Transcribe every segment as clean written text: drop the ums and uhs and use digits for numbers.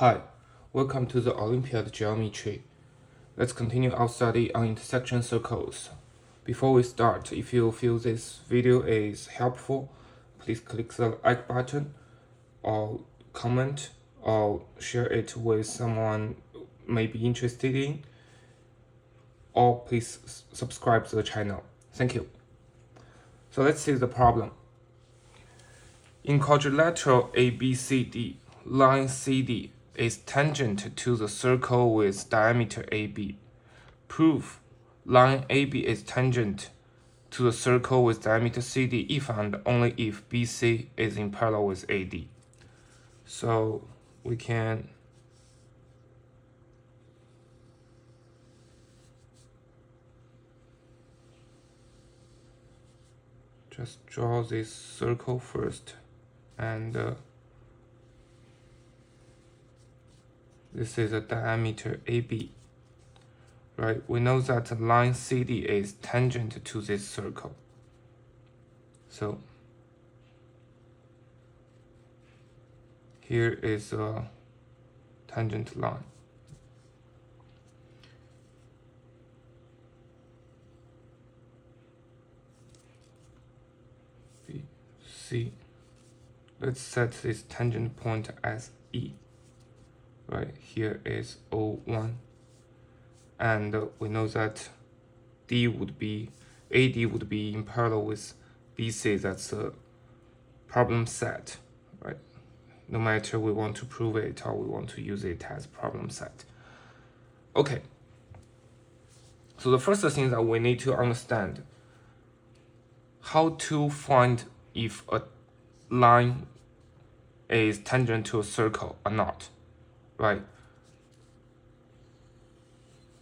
Hi, welcome to the Olympiad geometry. Let's continue our study on intersection circles. Before we start, if you feel this video is helpful, please click the like button or comment or share it with someone may be interested in, or please subscribe to the channel. Thank you. So let's see the problem. In quadrilateral ABCD, line CD is tangent to the circle with diameter AB. Prove line AB is tangent to the circle with diameter CD if and only if BC is in parallel with AD. So we can just draw this circle first, and this is a diameter AB, right? We know that line CD is tangent to this circle. So here is a tangent line. BC. Let's set this tangent point as E. Right, here is O1, and we know that AD would be in parallel with BC. That's a problem set, right? No matter we want to prove it or we want to use it as problem set. Okay, so the first thing that we need to understand how to find if a line is tangent to a circle or not. Right.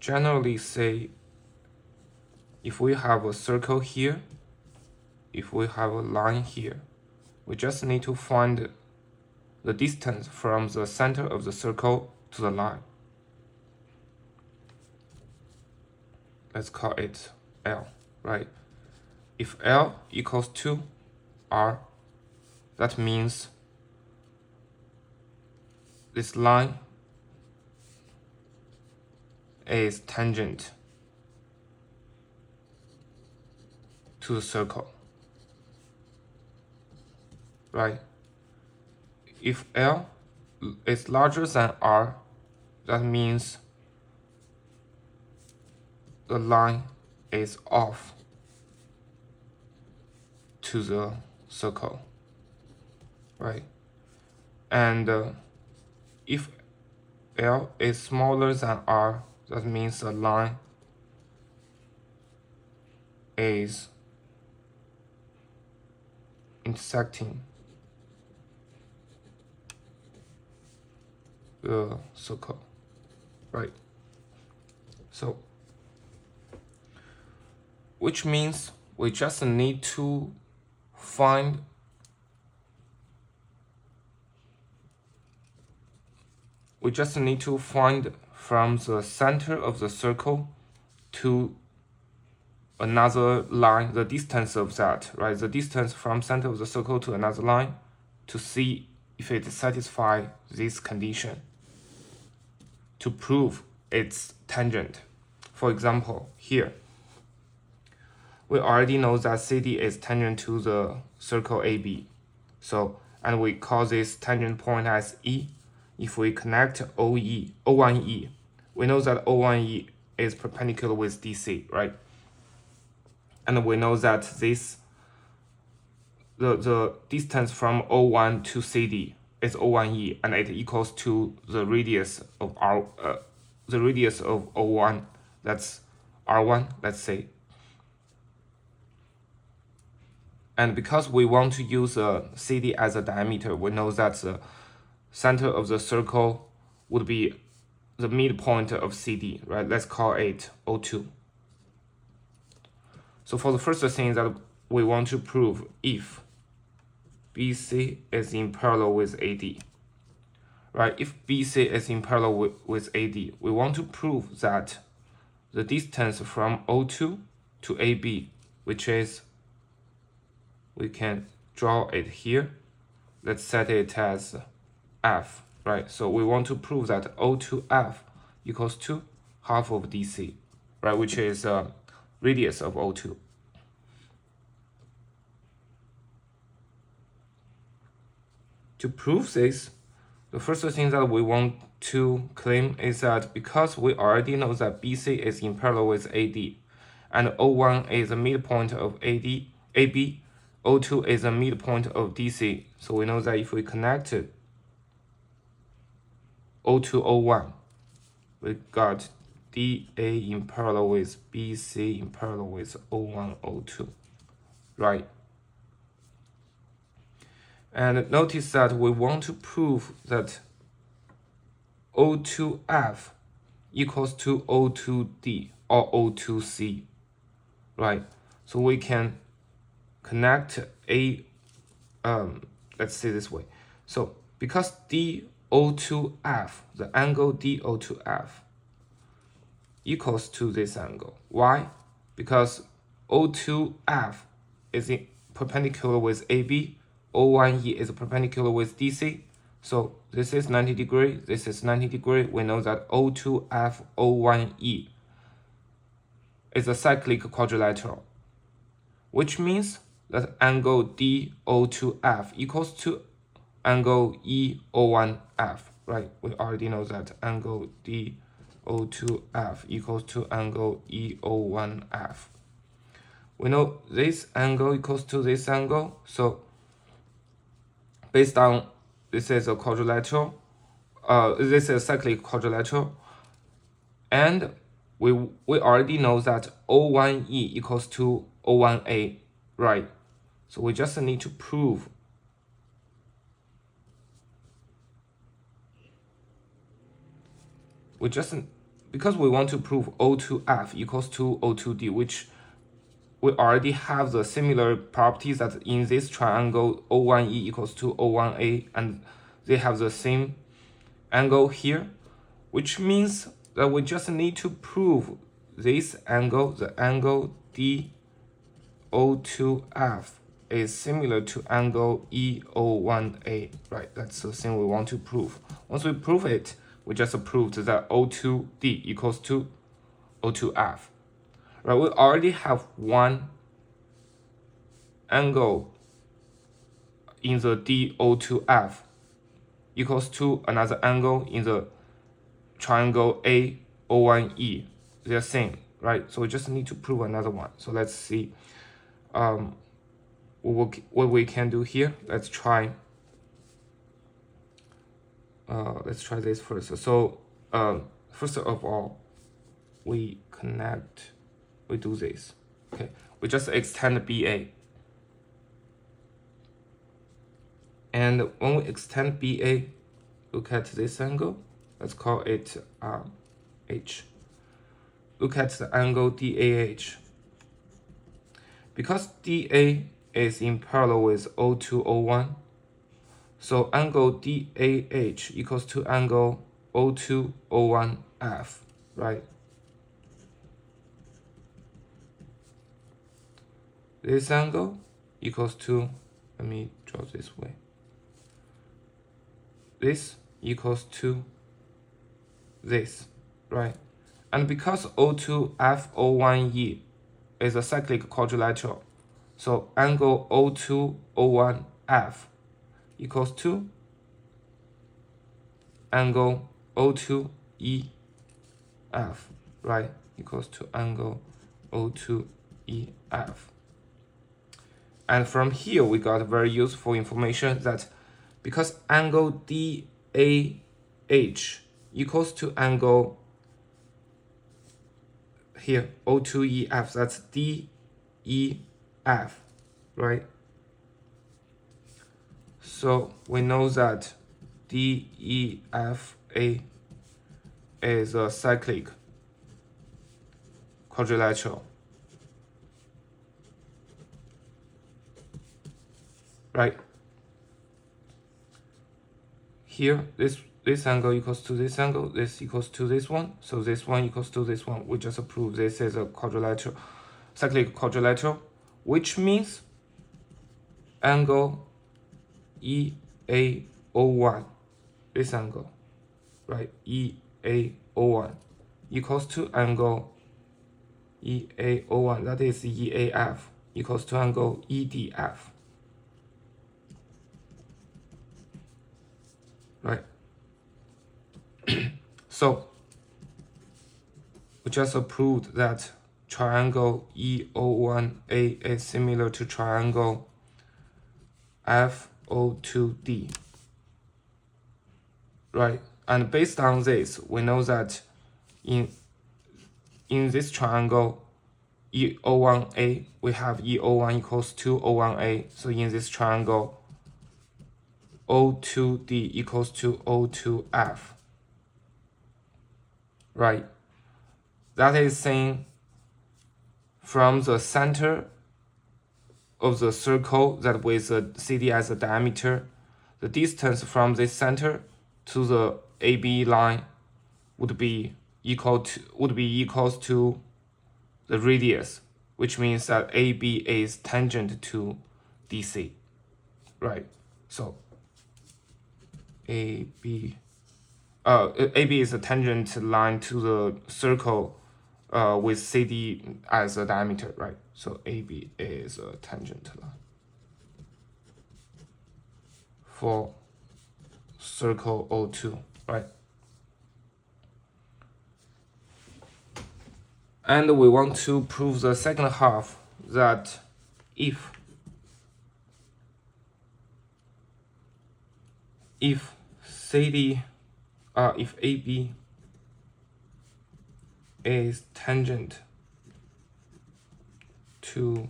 Generally say, if we have a circle here, if we have a line here, we just need to find the distance from the center of the circle to the line. Let's call it L, right? If L equals to R, that means this line is tangent to the circle, right? If L is larger than R, that means the line is off to the circle, right? And if L is smaller than R, that means the line is intersecting the circle, right? So, which means we just need to find from the center of the circle to another line, the distance of that, right? The distance from center of the circle to another line, to see if it satisfies this condition, to prove it's tangent. For example, here, we already know that CD is tangent to the circle AB. So, and we call this tangent point as E. If we connect O1E, we know that O1E is perpendicular with DC, right? And we know that this, the distance from O1 to CD is O1E, and it equals to the radius of O1, that's R1, let's say. And because we want to use CD as a diameter, we know that the center of the circle would be the midpoint of CD, right? Let's call it O2. So for the first thing that we want to prove, if BC is in parallel with AD, right? If BC is in parallel with AD, we want to prove that the distance from O2 to AB, which is, we can draw it here. Let's set it as F, right? So we want to prove that O2F equals to half of DC, right? Which is radius of O2. To prove this, the first thing that we want to claim is that because we already know that BC is in parallel with AD, and O1 is the midpoint of AB, O2 is the midpoint of DC. So we know that if we connect O2, O1, we got DA in parallel with BC in parallel with O1, O2, right? And notice that we want to prove that O2F equals to O2D or O2C, right? So we can connect let's say this way. So because DO2F, the angle DO2F equals to this angle. Why? Because O2F is perpendicular with AB, O1E is perpendicular with DC. So this is 90 degree, this is 90 degree. We know that O2F, O1E is a cyclic quadrilateral, which means that angle DO2F equals to angle EO1F, right? We already know that angle DO2F equals to angle EO1F. We know this angle equals to this angle, so based on this is a quadrilateral, this is a cyclic quadrilateral, and we already know that O1E equals to O1A, right? So we just need to prove because we want to prove O2F equals to O2D, which we already have the similar properties that in this triangle O1E equals to O1A, and they have the same angle here, which means that we just need to prove this angle, the angle DO2F is similar to angle EO1A, right? That's the thing we want to prove. Once we prove it, we just proved that O2D equals to O2F. Right, we already have one angle in the DO2F equals to another angle in the triangle AO1E. They're same, right? So we just need to prove another one. So let's see what we can do here. Let's try this first. So first of all, we do this. Okay, we just extend BA. And when we extend BA, look at this angle. Let's call it H. Look at the angle DAH. Because DA is in parallel with O2, O1, so angle DAH equals to angle O2, O1F, right? This angle equals to, let me draw this way. This equals to this, right? And because O2F, O1E is a cyclic quadrilateral, so angle O2, O1F equals to angle O2EF, right? Equals to angle O2EF. And from here, we got very useful information that because angle DAH equals to angle here, O2EF, that's DEF, right? So we know that DEFA is a cyclic quadrilateral, right? Here, this angle equals to this angle, this equals to this one, so this one equals to this one. We just prove this is a quadrilateral, cyclic quadrilateral, which means angle EAO1 this angle, right? EAO1 equals to angle EAO1, that is EAF, equals to angle EDF, right? So we just proved that triangle EO1A is similar to triangle FO2D, right? And based on this, we know that in this triangle EO1A, we have EO1 equals to O1A. So in this triangle, O2D equals to O2F, right? That is saying from the center of the circle that with the CD as a diameter, the distance from this center to the AB line would be equals to the radius, which means that AB is tangent to DC, right? So AB is a tangent line to the circle with CD as a diameter, right? So AB is a tangent line for circle O2, right? And we want to prove the second half, that if CD, if AB is tangent to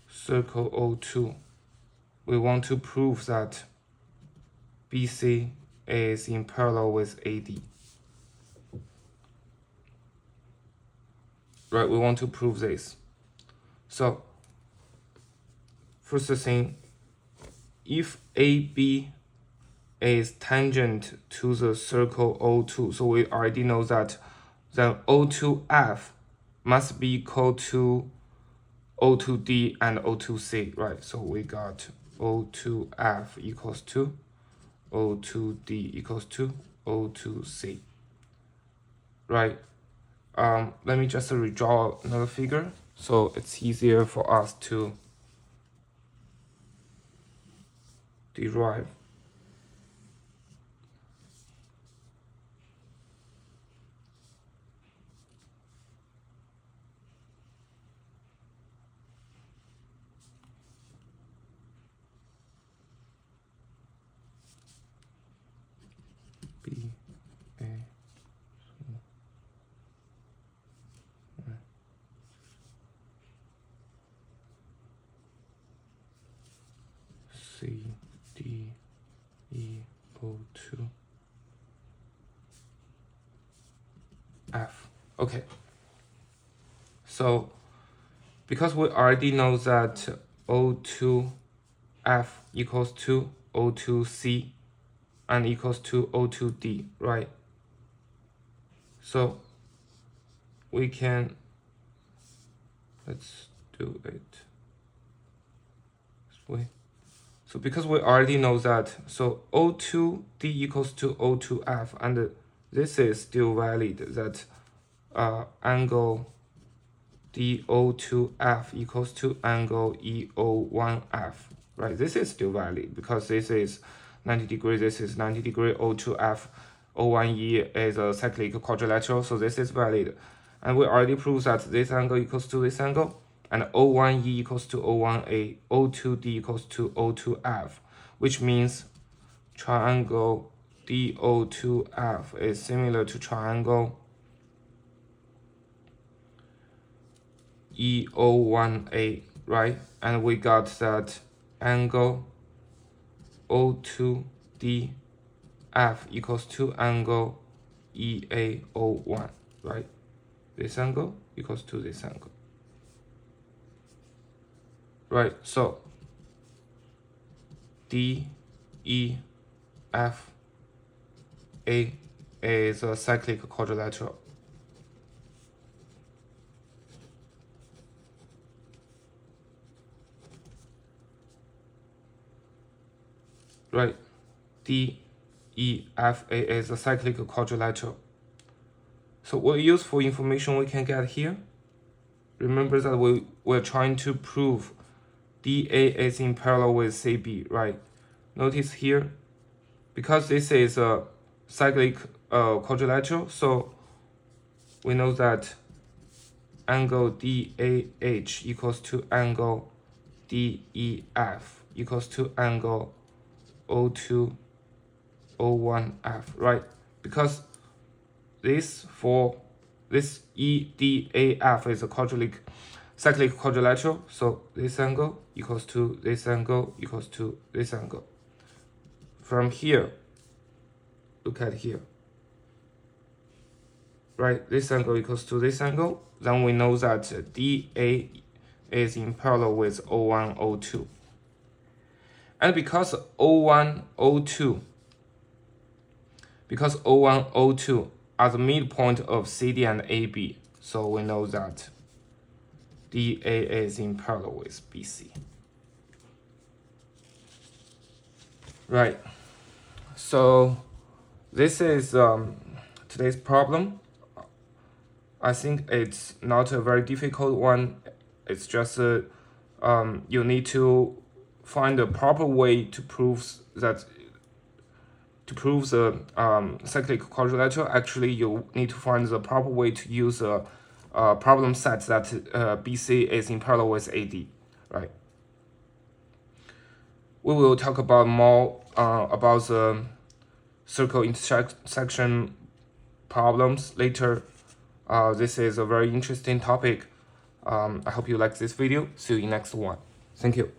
circle O2, we want to prove that BC is in parallel with AD. Right, we want to prove this. So first thing, if AB is tangent to the circle O2, so we already know that then O2F must be equal to O2D and O2C, right? So we got O2F equals to O2D equals to O2C, right? Let me just redraw another figure so it's easier for us to derive. B, A, C, D, E, O2, F. Okay. So because we already know that O2F equals to O2C and equals to O2D, right? So we can, let's do it this way. So because we already know that, so O2D equals to O2F, and this is still valid, that angle DO2F equals to angle EO1F, right? This is still valid because this is 90 degrees, this is 90 degree, O2F, O1E is a cyclic quadrilateral, so this is valid. And we already proved that this angle equals to this angle, and O1E equals to O1A, O2D equals to O2F, which means triangle DO2F is similar to triangle EO1A, right? And we got that angle O2DF equals to angle EAO1, right? This angle equals to this angle. Right, so DEFA is a cyclic quadrilateral. Right, DEF DEFA is a cyclic quadrilateral. So what useful information we can get here? Remember that we're trying to prove DA is in parallel with CB, right? Notice here, because this is a cyclic quadrilateral, so we know that angle DAH equals to angle DEF equals to angle O2 O1F, right? Because this EDAF is a cyclic quadrilateral, so this angle equals to this angle equals to this angle. From here, look at here, right? This angle equals to this angle. Then we know that DA is in parallel with O1, O2. And because O1, O2 are the midpoint of CD and AB, so we know that DA is in parallel with BC. Right. So this is today's problem. I think it's not a very difficult one. It's just you need to find a proper way to prove the cyclic quadrilateral. Actually, you need to find the proper way to use a problem set that BC is in parallel with AD, right? We will talk about more about the circle intersection problems later. This is a very interesting topic. I hope you like this video. See you in next one. Thank you.